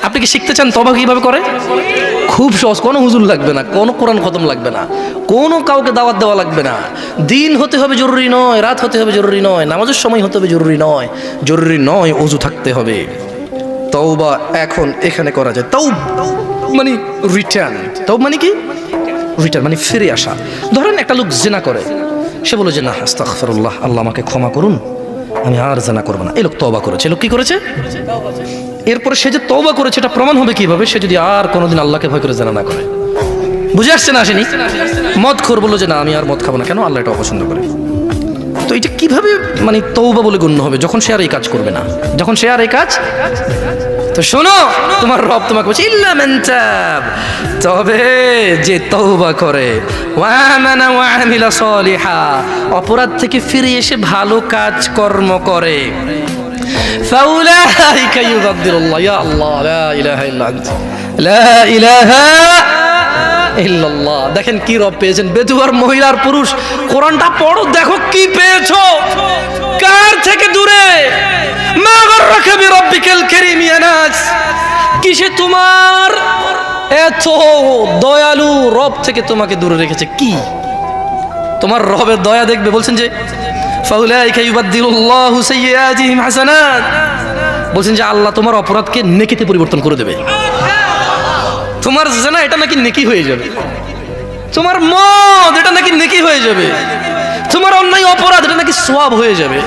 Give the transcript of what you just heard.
আপনি কি শিখতে চান তওবা কিভাবে করে? খুব সহজ, কোনো হুজুর লাগবে না, কোনো কোরআন খতম লাগবে না, কোনো কাউকে দাওয়াত দেওয়া লাগবে না। দিন হতে হবে জরুরি নয়, রাত হতে হবে জরুরি নয়, নামাজের সময় হতে হবে জরুরি নয়, জরুরি নয় ওযু থাকতে হবে। তওবা এখন এখানে করা যায়। মানে রিটার্ন। তওবা মানে কি? রিটার্ন মানে ফিরে আসা। ধরেন একটা লোক জিনা করে, সে বলে যে না আস্তাগফিরুল্লাহ, আল্লাহ আমাকে ক্ষমা করুন, আমি আর জিনা করব না। এই লোক তওবা করেছে। লোক কি করেছে? এরপরে সে যে তওবা করেছে এটা প্রমাণ হবে কিভাবে? সে যদি আর কোনোদিন আল্লাহকে ভয় করে জিনা না করে। বুঝে আসছে না? আসেনি? মদখোর বলল যে না আমি আর মদ খাবো না, কেন? আল্লাহ এটা অপছন্দ করে। তো এটা কিভাবে মানে তওবা বলে গণ্য হবে? যখন সে আর এই কাজ করবে না, যখন সে আর এই কাজ। তো শোনো, তোমার রব তোমাকে বলছে ইল্লা মান তাব, তবে যে তওবা করে, ওয়া আমানা ওয়া আমিলা সলিহা, অপরাধ থেকে ফিরে এসে ভালো কাজ কর্ম করে, ফাউলাইকা ইউবাদদিলুল্লাহ, ইয়া আল্লাহ লা ইলাহা ইল্লা আনতা, লা ইলাহা ইল্লাল্লাহ। দেখেন কি রব পেয়েছেন, বেদুয়ার মহিলার পুরুষ। কোরআনটা পড়ো, দেখো কি পেয়েছো, কার থেকে দূরে। মা গররাকা বিরাব্বিকাল কারীম ইয়া নাস, কিসে তোমার এত দয়ালু রব থেকে তোমাকে দূরে রেখেছে? কি তোমার রবের দয়া দেখবে? বলছেন যে ফাউলাইকা ইউবাদদিলুল্লাহু সাইয়্যাতিহিম হাসানাত, বলছেন যে আল্লাহ তোমার অপরাধকে নেকিতে পরিবর্তন করে দেবে। তোমার জিনা এটা নাকি নেকি হয়ে যাবে, তোমার মদ এটা নাকি নেকি হয়ে যাবে, তোমার অন্যায় অপরাধ এটা নাকি সওয়াব হয়ে যাবে।